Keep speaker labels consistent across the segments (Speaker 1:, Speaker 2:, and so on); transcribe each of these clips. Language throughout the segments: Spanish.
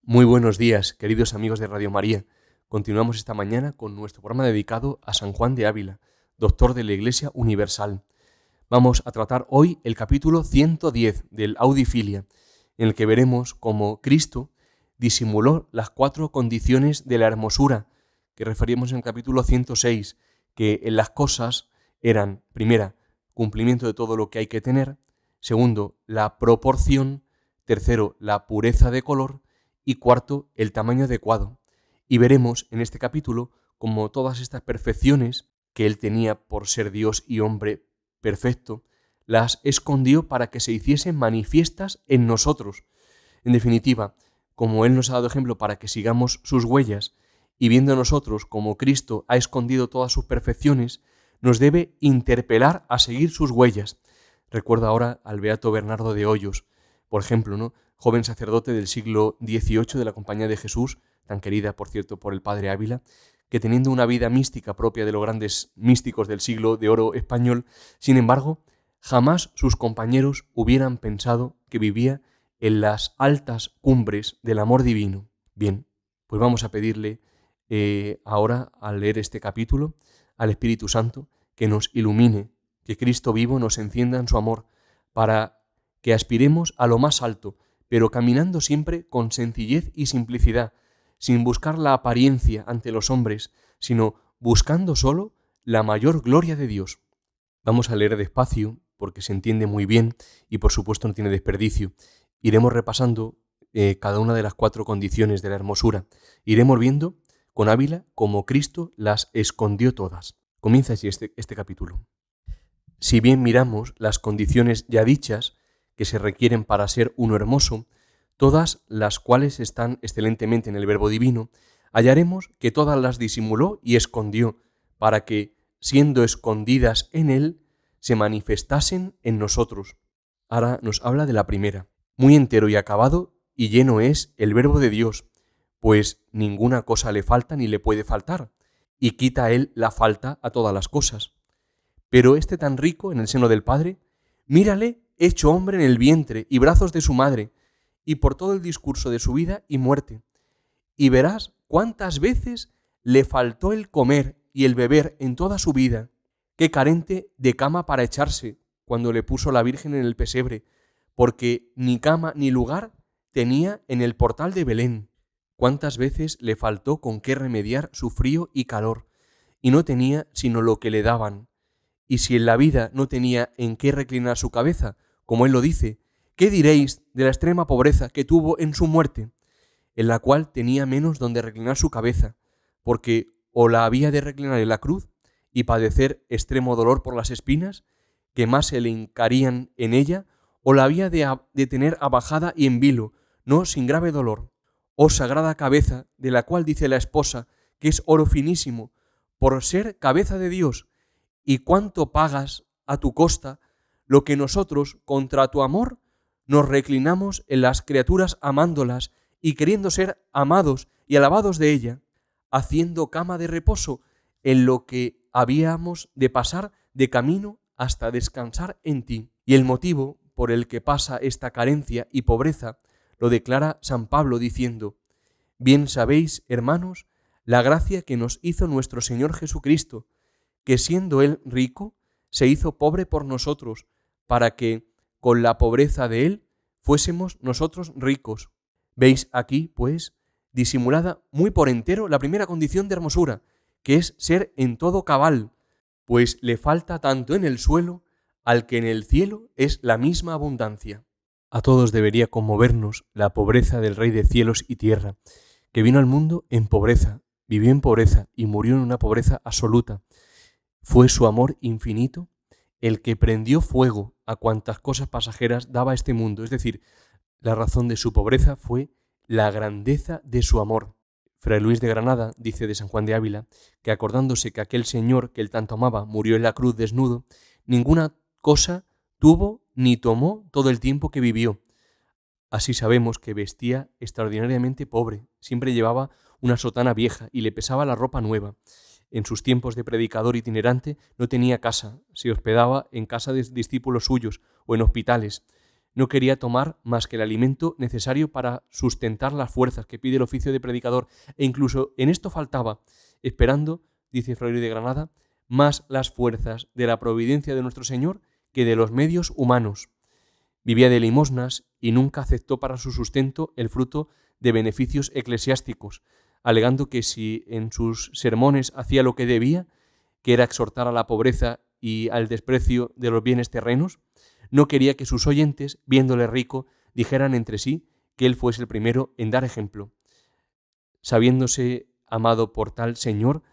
Speaker 1: Muy buenos días, queridos amigos de Radio María. Continuamos esta mañana con nuestro programa dedicado a San Juan de Ávila, doctor de la Iglesia Universal. Vamos a tratar hoy el capítulo 110 del Audifilia, en el que veremos cómo Cristo disimuló las 4 condiciones de la hermosura que referíamos en el capítulo 106, que en las cosas eran, primera, cumplimiento de todo lo que hay que tener; segundo, la proporción; tercero, la pureza de color; y cuarto, el tamaño adecuado. Y veremos en este capítulo cómo todas estas perfecciones que él tenía por ser Dios y hombre perfecto, las escondió para que se hiciesen manifiestas en nosotros. En definitiva, como él nos ha dado ejemplo para que sigamos sus huellas, y viendo nosotros como Cristo ha escondido todas sus perfecciones, nos debe interpelar a seguir sus huellas. Recuerdo ahora al beato Bernardo de Hoyos, por ejemplo, ¿no? Joven sacerdote del siglo XVIII de la Compañía de Jesús, tan querida, por cierto, por el padre Ávila, que teniendo una vida mística propia de los grandes místicos del siglo de oro español, sin embargo, jamás sus compañeros hubieran pensado que vivía en las altas cumbres del amor divino. Bien, pues vamos a pedirle ahora, al leer este capítulo, al Espíritu Santo, que nos ilumine, que Cristo vivo nos encienda en su amor, para que aspiremos a lo más alto, pero caminando siempre con sencillez y simplicidad, sin buscar la apariencia ante los hombres, sino buscando solo la mayor gloria de Dios. Vamos a leer despacio, porque se entiende muy bien y por supuesto no tiene desperdicio. Iremos repasando cada una de las 4 condiciones de la hermosura. Iremos viendo con Ávila cómo Cristo las escondió todas. Comienza así este capítulo. Si bien miramos las condiciones ya dichas, que se requieren para ser uno hermoso, todas las cuales están excelentemente en el Verbo Divino, hallaremos que todas las disimuló y escondió, para que, siendo escondidas en él, se manifestasen en nosotros. Ahora nos habla de la primera. Muy entero y acabado y lleno es el Verbo de Dios, pues ninguna cosa le falta ni le puede faltar, y quita él la falta a todas las cosas. Pero este tan rico en el seno del Padre, mírale hecho hombre en el vientre y brazos de su madre, y por todo el discurso de su vida y muerte. Y verás cuántas veces le faltó el comer y el beber en toda su vida, qué carente de cama para echarse cuando le puso la Virgen en el pesebre, porque ni cama ni lugar tenía en el portal de Belén. Cuántas veces le faltó con qué remediar su frío y calor, y no tenía sino lo que le daban. Y si en la vida no tenía en qué reclinar su cabeza, como él lo dice, ¿qué diréis de la extrema pobreza que tuvo en su muerte, en la cual tenía menos donde reclinar su cabeza, porque o la había de reclinar en la cruz y padecer extremo dolor por las espinas, que más se le hincarían en ella, o la había de tener abajada y en vilo, no sin grave dolor? Oh sagrada cabeza, de la cual dice la esposa que es oro finísimo, por ser cabeza de Dios, y cuánto pagas a tu costa lo que nosotros, contra tu amor, nos reclinamos en las criaturas amándolas y queriendo ser amados y alabados de ella, haciendo cama de reposo en lo que habíamos de pasar de camino hasta descansar en ti. Y el motivo por el que pasa esta carencia y pobreza lo declara San Pablo diciendo: bien sabéis, hermanos, la gracia que nos hizo nuestro Señor Jesucristo, que siendo él rico, se hizo pobre por nosotros, para que, con la pobreza de él, fuésemos nosotros ricos. Veis aquí, pues, disimulada muy por entero la primera condición de hermosura, que es ser en todo cabal, pues le falta tanto en el suelo, al que en el cielo es la misma abundancia. A todos debería conmovernos la pobreza del Rey de cielos y tierra, que vino al mundo en pobreza, vivió en pobreza y murió en una pobreza absoluta. Fue su amor infinito el que prendió fuego a cuantas cosas pasajeras daba este mundo. Es decir, la razón de su pobreza fue la grandeza de su amor. Fray Luis de Granada dice de San Juan de Ávila que, acordándose que aquel Señor que él tanto amaba murió en la cruz desnudo, ninguna cosa tuvo ni tomó todo el tiempo que vivió. Así sabemos que vestía extraordinariamente pobre, siempre llevaba una sotana vieja y le pesaba la ropa nueva. En sus tiempos de predicador itinerante no tenía casa, se hospedaba en casa de discípulos suyos o en hospitales. no quería tomar más que el alimento necesario para sustentar las fuerzas que pide el oficio de predicador, e incluso en esto faltaba, esperando, dice Fray Luis de Granada, más las fuerzas de la providencia de nuestro Señor que de los medios humanos. Vivía de limosnas y nunca aceptó para su sustento el fruto de beneficios eclesiásticos, alegando que si en sus sermones hacía lo que debía, que era exhortar a la pobreza y al desprecio de los bienes terrenos, no quería que sus oyentes, viéndole rico, dijeran entre sí que él fuese el primero en dar ejemplo. Sabiéndose amado por tal Señor,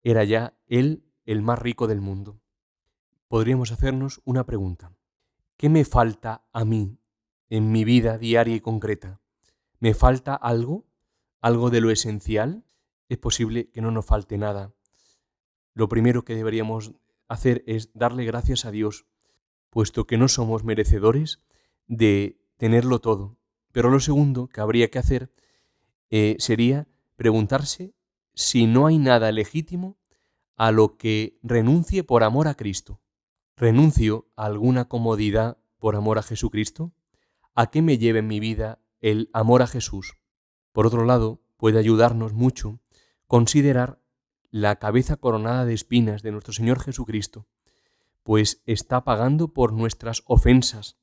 Speaker 1: era ya él el más rico del mundo. Podríamos hacernos una pregunta. ¿Qué me falta a mí en mi vida diaria y concreta? ¿Me falta algo? ¿Algo de lo esencial? Es posible que no nos falte nada. Lo primero que deberíamos hacer es darle gracias a Dios, puesto que no somos merecedores de tenerlo todo. Pero lo segundo que habría que hacer sería preguntarse si no hay nada legítimo a lo que renuncie por amor a Cristo. ¿Renuncio a alguna comodidad por amor a Jesucristo? ¿A qué me lleva en mi vida el amor a Jesús? Por otro lado, puede ayudarnos mucho considerar la cabeza coronada de espinas de nuestro Señor Jesucristo, pues está pagando por nuestras ofensas,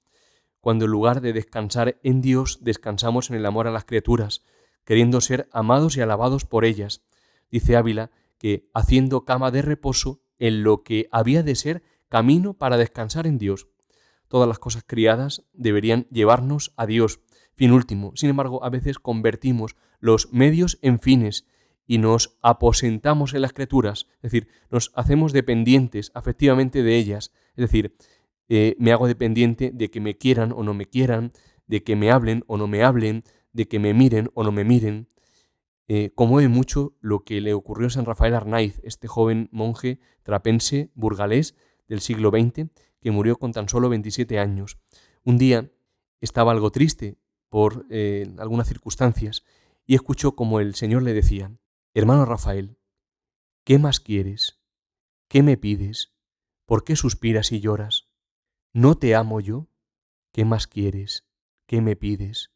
Speaker 1: cuando en lugar de descansar en Dios, descansamos en el amor a las criaturas, queriendo ser amados y alabados por ellas. Dice Ávila que haciendo cama de reposo en lo que había de ser camino para descansar en Dios. Todas las cosas criadas deberían llevarnos a Dios, fin último. Sin embargo, a veces convertimos los medios en fines y nos aposentamos en las criaturas, es decir, nos hacemos dependientes afectivamente de ellas, es decir, me hago dependiente de que me quieran o no me quieran, de que me hablen o no me hablen, de que me miren o no me miren. Conmueve mucho lo que le ocurrió a San Rafael Arnaiz, este joven monje trapense burgalés del siglo XX, que murió con tan solo 27 años. Un día estaba algo triste por algunas circunstancias y escuchó como el Señor le decía: «Hermano Rafael, ¿qué más quieres? ¿Qué me pides? ¿Por qué suspiras y lloras? ¿No te amo yo? ¿Qué más quieres? ¿Qué me pides?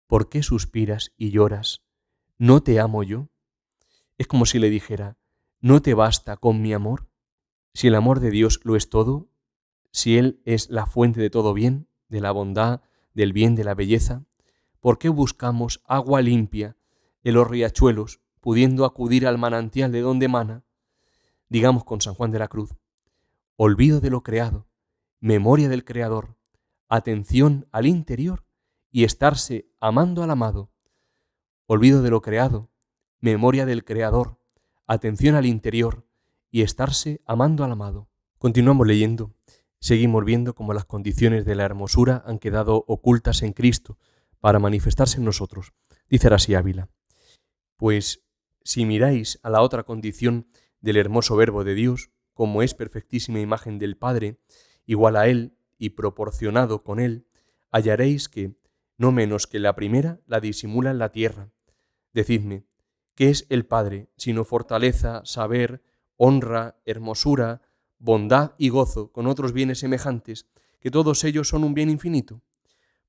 Speaker 1: ¿Por qué suspiras y lloras? ¿No te amo yo?». Es como si le dijera: ¿no te basta con mi amor? Si el amor de Dios lo es todo, si Él es la fuente de todo bien, de la bondad, del bien, de la belleza, ¿por qué buscamos agua limpia en los riachuelos, pudiendo acudir al manantial de donde mana? Digamos con San Juan de la Cruz: olvido de lo creado, memoria del Creador, atención al interior y estarse amando al amado. Olvido de lo creado, memoria del Creador, atención al interior y estarse amando al amado. Continuamos leyendo. Seguimos viendo cómo las condiciones de la hermosura han quedado ocultas en Cristo para manifestarse en nosotros. Dice así Ávila: pues si miráis a la otra condición del hermoso Verbo de Dios, como es perfectísima imagen del Padre, igual a Él y proporcionado con Él, hallaréis que, no menos que la primera, la disimula en la tierra. Decidme, ¿qué es el Padre sino fortaleza, saber, honra, hermosura, bondad y gozo con otros bienes semejantes, que todos ellos son un bien infinito?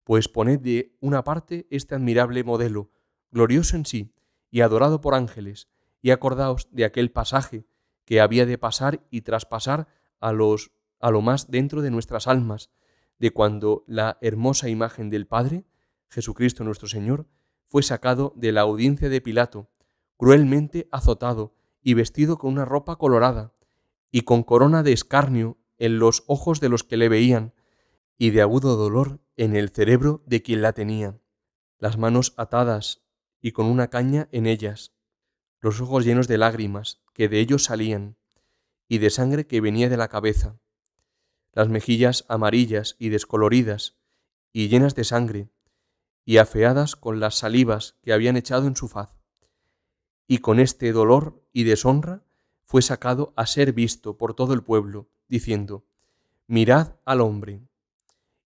Speaker 1: Pues poned de una parte este admirable modelo, glorioso en sí y adorado por ángeles, y acordaos de aquel pasaje que había de pasar y traspasar a lo más dentro de nuestras almas, de cuando la hermosa imagen del Padre, Jesucristo nuestro Señor, fue sacado de la audiencia de Pilato, cruelmente azotado y vestido con una ropa colorada, y con corona de escarnio en los ojos de los que le veían, y de agudo dolor en el cerebro de quien la tenía, las manos atadas y con una caña en ellas, los ojos llenos de lágrimas que de ellos salían, y de sangre que venía de la cabeza, las mejillas amarillas y descoloridas, y llenas de sangre, y afeadas con las salivas que habían echado en su faz. Y con este dolor y deshonra fue sacado a ser visto por todo el pueblo, diciendo: mirad al hombre.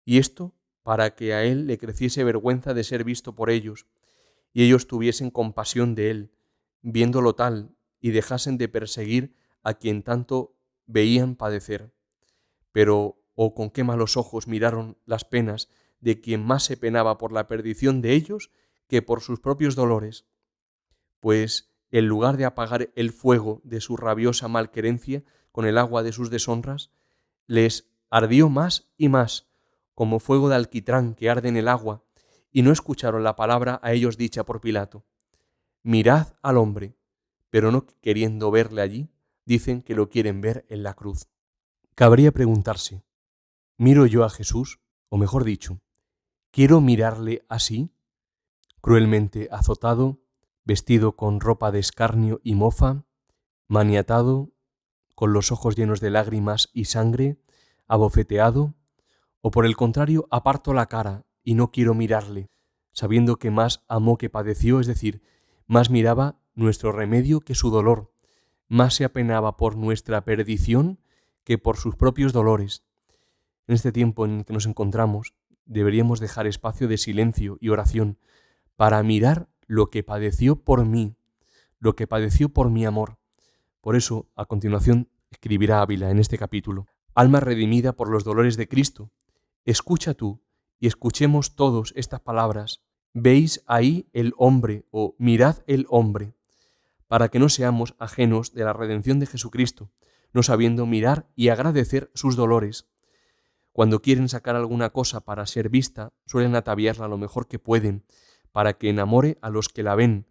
Speaker 1: Y esto para que a él le creciese vergüenza de ser visto por ellos, y ellos tuviesen compasión de él, viéndolo tal, y dejasen de perseguir a quien tanto veían padecer. Pero, oh, con qué malos ojos miraron las penas de quien más se penaba por la perdición de ellos que por sus propios dolores, pues en lugar de apagar el fuego de su rabiosa malquerencia con el agua de sus deshonras, les ardió más y más, como fuego de alquitrán que arde en el agua, y no escucharon la palabra a ellos dicha por Pilato. Mirad al hombre, pero no queriendo verle allí, dicen que lo quieren ver en la cruz. Cabría preguntarse, ¿miro yo a Jesús? O mejor dicho, ¿quiero mirarle así? Cruelmente azotado, vestido con ropa de escarnio y mofa, maniatado, con los ojos llenos de lágrimas y sangre, abofeteado, o por el contrario, aparto la cara y no quiero mirarle, sabiendo que más amó que padeció, es decir, más miraba nuestro remedio que su dolor, más se apenaba por nuestra perdición que por sus propios dolores. En este tiempo en el que nos encontramos, deberíamos dejar espacio de silencio y oración para mirar lo que padeció por mí, lo que padeció por mi amor. Por eso, a continuación, escribirá Ávila en este capítulo: alma redimida por los dolores de Cristo, escucha tú y escuchemos todos estas palabras. ¿Veis ahí el hombre o mirad el hombre? Para que no seamos ajenos de la redención de Jesucristo, no sabiendo mirar y agradecer sus dolores. Cuando quieren sacar alguna cosa para ser vista, suelen ataviarla lo mejor que pueden, para que enamore a los que la ven,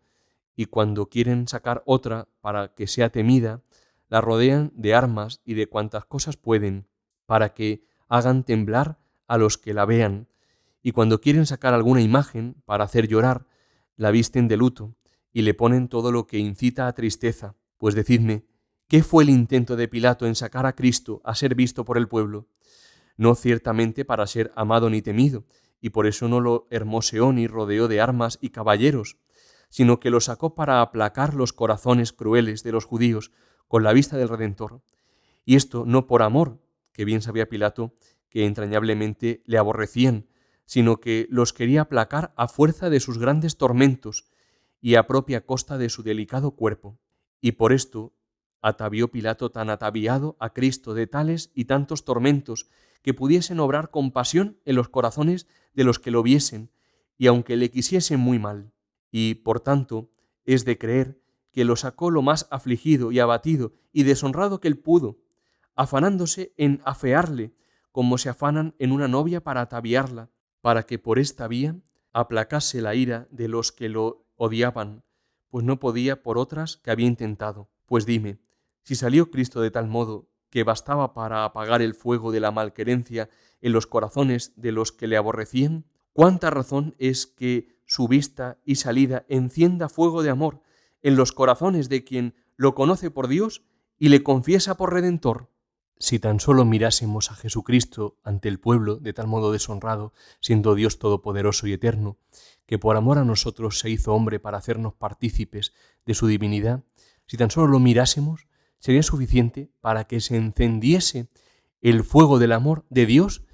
Speaker 1: y cuando quieren sacar otra para que sea temida, la rodean de armas y de cuantas cosas pueden, para que hagan temblar a los que la vean, y cuando quieren sacar alguna imagen para hacer llorar, la visten de luto y le ponen todo lo que incita a tristeza. Pues decidme, ¿qué fue el intento de Pilato en sacar a Cristo a ser visto por el pueblo? No ciertamente para ser amado ni temido, y por eso no lo hermoseó ni rodeó de armas y caballeros, sino que lo sacó para aplacar los corazones crueles de los judíos con la vista del Redentor. Y esto no por amor, que bien sabía Pilato que entrañablemente le aborrecían, sino que los quería aplacar a fuerza de sus grandes tormentos y a propia costa de su delicado cuerpo. Y por esto atavió Pilato tan ataviado a Cristo de tales y tantos tormentos que pudiesen obrar compasión en los corazones de los que lo viesen, y aunque le quisiesen muy mal. Y, por tanto, es de creer que lo sacó lo más afligido y abatido y deshonrado que él pudo, afanándose en afearle, como se afanan en una novia para ataviarla, para que por esta vía aplacase la ira de los que lo odiaban, pues no podía por otras que había intentado. Pues dime, si salió Cristo de tal modo que bastaba para apagar el fuego de la malquerencia en los corazones de los que le aborrecían, ¿cuánta razón es que su vista y salida encienda fuego de amor en los corazones de quien lo conoce por Dios y le confiesa por Redentor? Si tan solo mirásemos a Jesucristo ante el pueblo de tal modo deshonrado, siendo Dios todopoderoso y eterno, que por amor a nosotros se hizo hombre para hacernos partícipes de su divinidad, si tan solo lo mirásemos, sería suficiente para que se encendiese el fuego del amor de Dios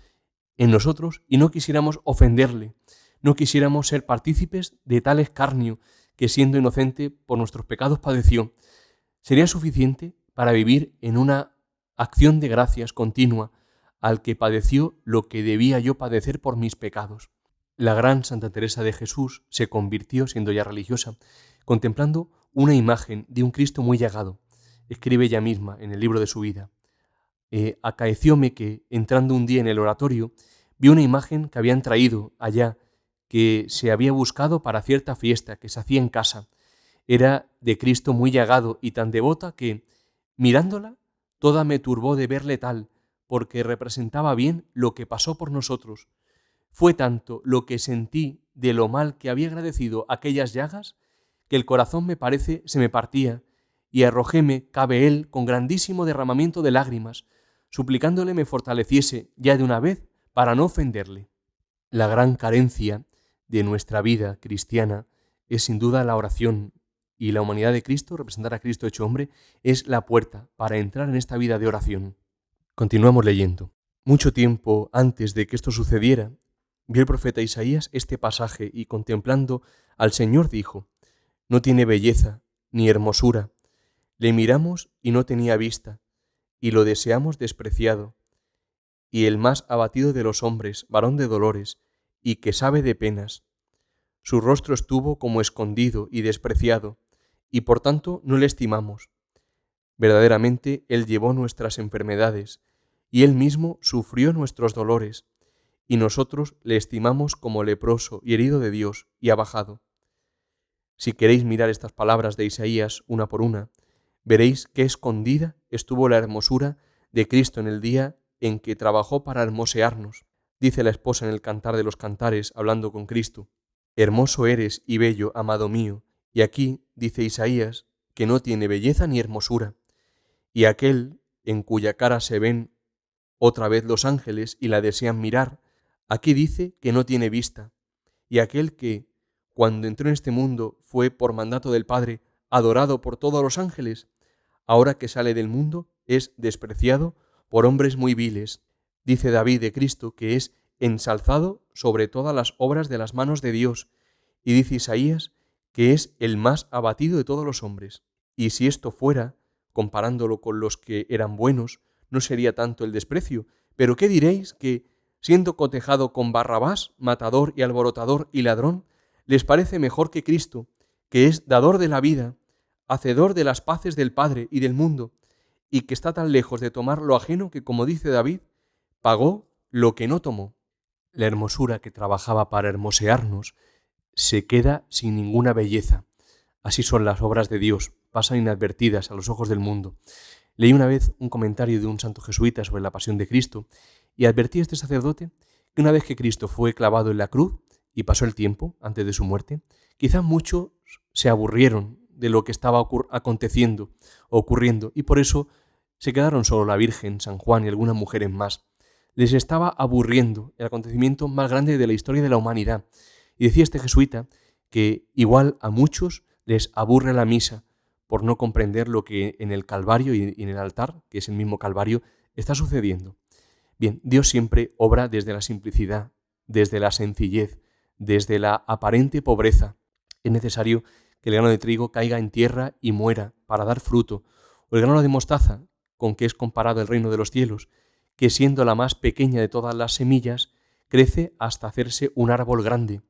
Speaker 1: en nosotros y no quisiéramos ofenderle, no quisiéramos ser partícipes de tal escarnio que siendo inocente por nuestros pecados padeció. Sería suficiente para vivir en una acción de gracias continua al que padeció lo que debía yo padecer por mis pecados. La gran Santa Teresa de Jesús se convirtió, siendo ya religiosa, contemplando una imagen de un Cristo muy llagado. Escribe ella misma en el libro de su vida: acaecióme que, entrando un día en el oratorio, vi una imagen que habían traído allá, que se había buscado para cierta fiesta que se hacía en casa. Era de Cristo muy llagado y tan devota que, mirándola, toda me turbó de verle tal, porque representaba bien lo que pasó por nosotros. Fue tanto lo que sentí de lo mal que había agradecido aquellas llagas, que el corazón me parece se me partía, y arrojéme cabe él con grandísimo derramamiento de lágrimas, suplicándole me fortaleciese ya de una vez para no ofenderle. La gran carencia de nuestra vida cristiana es sin duda la oración, y la humanidad de Cristo, representar a Cristo hecho hombre, es la puerta para entrar en esta vida de oración. Continuamos leyendo. Mucho tiempo antes de que esto sucediera, vio el profeta Isaías este pasaje y contemplando al Señor dijo: no tiene belleza ni hermosura, le miramos y no tenía vista, y lo deseamos despreciado, y el más abatido de los hombres, varón de dolores, y que sabe de penas. Su rostro estuvo como escondido y despreciado, y por tanto no le estimamos. Verdaderamente Él llevó nuestras enfermedades, y Él mismo sufrió nuestros dolores, y nosotros le estimamos como leproso y herido de Dios y abajado. Si queréis mirar estas palabras de Isaías una por una, veréis qué escondida estuvo la hermosura de Cristo en el día en que trabajó para hermosearnos. Dice la esposa en el Cantar de los Cantares, hablando con Cristo: hermoso eres y bello, amado mío. Y aquí dice Isaías que no tiene belleza ni hermosura. Y aquel en cuya cara se ven otra vez los ángeles y la desean mirar, aquí dice que no tiene vista. Y aquel que, cuando entró en este mundo, fue por mandato del Padre adorado por todos los ángeles, ahora que sale del mundo es despreciado por hombres muy viles. Dice David de Cristo que es ensalzado sobre todas las obras de las manos de Dios, y dice Isaías que es el más abatido de todos los hombres. Y si esto fuera, comparándolo con los que eran buenos, no sería tanto el desprecio. Pero ¿qué diréis que, siendo cotejado con Barrabás, matador y alborotador y ladrón, les parece mejor que Cristo, que es dador de la vida, hacedor de las paces del Padre y del mundo, y que está tan lejos de tomar lo ajeno que, como dice David, pagó lo que no tomó? La hermosura que trabajaba para hermosearnos se queda sin ninguna belleza. Así son las obras de Dios, pasan inadvertidas a los ojos del mundo. Leí una vez un comentario de un santo jesuita sobre la pasión de Cristo y advertía a este sacerdote que una vez que Cristo fue clavado en la cruz y pasó el tiempo antes de su muerte, quizás muchos se aburrieron de lo que estaba ocurriendo y por eso se quedaron solo la Virgen, San Juan y algunas mujeres más. Les estaba aburriendo el acontecimiento más grande de la historia de la humanidad. Y decía este jesuita que igual a muchos les aburre la misa por no comprender lo que en el Calvario y en el altar, que es el mismo Calvario, está sucediendo. Bien, Dios siempre obra desde la simplicidad, desde la sencillez, desde la aparente pobreza. Es necesario que el grano de trigo caiga en tierra y muera para dar fruto, o el grano de mostaza, con que es comparado el reino de los cielos, que siendo la más pequeña de todas las semillas, crece hasta hacerse un árbol grande.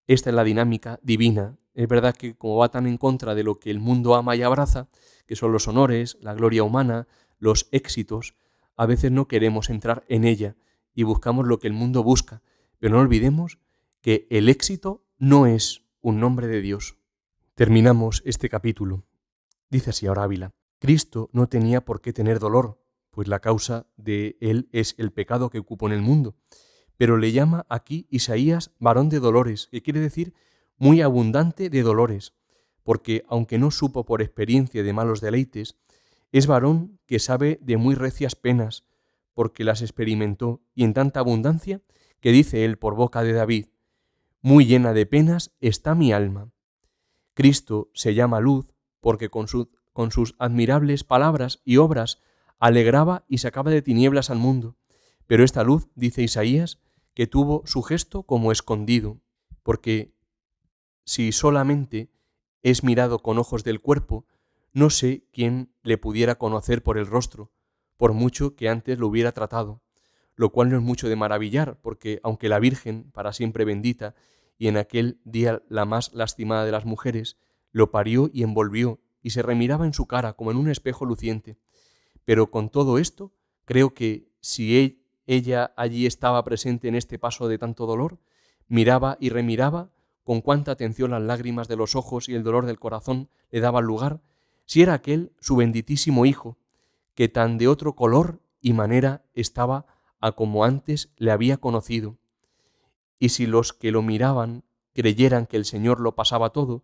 Speaker 1: Esta es la dinámica divina. Es verdad que como va tan en contra de lo que el mundo ama y abraza, que son los honores, la gloria humana, los éxitos, a veces no queremos entrar en ella y buscamos lo que el mundo busca, pero no olvidemos que el éxito no es un nombre de Dios. Terminamos este capítulo. Dice así ahora Ávila: Cristo no tenía por qué tener dolor, pues la causa de él es el pecado que ocupó en el mundo. Pero le llama aquí Isaías varón de dolores, que quiere decir muy abundante de dolores, porque aunque no supo por experiencia de malos deleites, es varón que sabe de muy recias penas, porque las experimentó, y en tanta abundancia que dice él por boca de David: muy llena de penas está mi alma. Cristo se llama luz, porque con sus admirables palabras y obras alegraba y sacaba de tinieblas al mundo. Pero esta luz, dice Isaías, que tuvo su gesto como escondido, porque si solamente es mirado con ojos del cuerpo, no sé quién le pudiera conocer por el rostro, por mucho que antes lo hubiera tratado, lo cual no es mucho de maravillar, porque aunque la Virgen, para siempre bendita, y en aquel día la más lastimada de las mujeres, lo parió y envolvió, y se remiraba en su cara como en un espejo luciente. Pero con todo esto, creo que si ella allí estaba presente en este paso de tanto dolor, miraba y remiraba con cuánta atención las lágrimas de los ojos y el dolor del corazón le daban lugar, si era aquel su benditísimo Hijo, que tan de otro color y manera estaba a como antes le había conocido. Y si los que lo miraban creyeran que el Señor lo pasaba todo,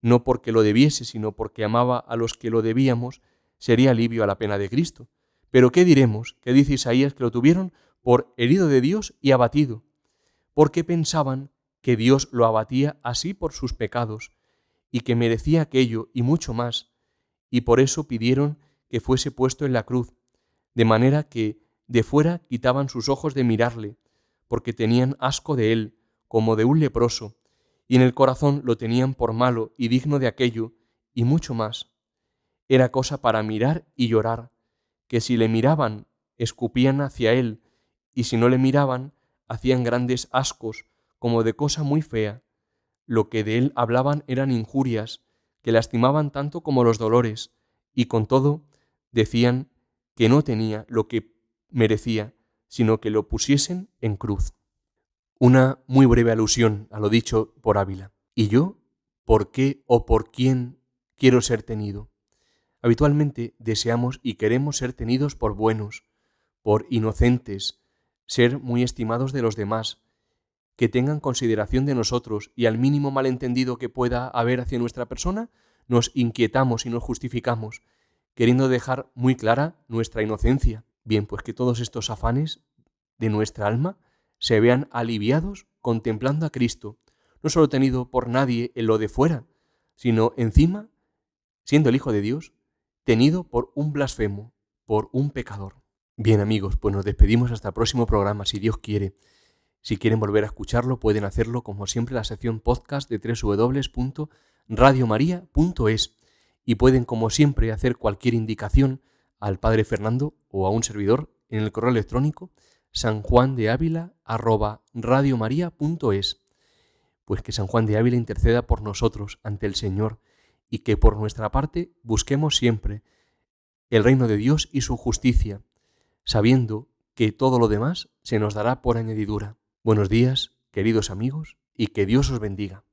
Speaker 1: no porque lo debiese, sino porque amaba a los que lo debíamos, sería alivio a la pena de Cristo. Pero ¿qué diremos? ¿Qué dice Isaías? Que lo tuvieron por herido de Dios y abatido, porque pensaban que Dios lo abatía así por sus pecados, y que merecía aquello y mucho más, y por eso pidieron que fuese puesto en la cruz, de manera que de fuera quitaban sus ojos de mirarle, porque tenían asco de él, como de un leproso, y en el corazón lo tenían por malo y digno de aquello, y mucho más. Era cosa para mirar y llorar, que si le miraban, escupían hacia él, y si no le miraban, hacían grandes ascos, como de cosa muy fea. Lo que de él hablaban eran injurias, que lastimaban tanto como los dolores, y con todo decían que no tenía lo que merecía, sino que lo pusiesen en cruz. Una muy breve alusión a lo dicho por Ávila. ¿Y yo? ¿Por qué o por quién quiero ser tenido? Habitualmente deseamos y queremos ser tenidos por buenos, por inocentes, ser muy estimados de los demás, que tengan consideración de nosotros, y al mínimo malentendido que pueda haber hacia nuestra persona, nos inquietamos y nos justificamos, queriendo dejar muy clara nuestra inocencia. Bien, pues que todos estos afanes de nuestra alma se vean aliviados contemplando a Cristo, no solo tenido por nadie en lo de fuera, sino encima, siendo el Hijo de Dios, tenido por un blasfemo, por un pecador. Bien, amigos, pues nos despedimos hasta el próximo programa, si Dios quiere. Si quieren volver a escucharlo, pueden hacerlo, como siempre, en la sección podcast de www.radiomaria.es, y pueden, como siempre, hacer cualquier indicación al Padre Fernando o a un servidor en el correo electrónico sanjuandeavila@radiomaria.es. Pues que San Juan de Ávila interceda por nosotros ante el Señor, y que por nuestra parte busquemos siempre el reino de Dios y su justicia, sabiendo que todo lo demás se nos dará por añadidura. Buenos días, queridos amigos, y que Dios os bendiga.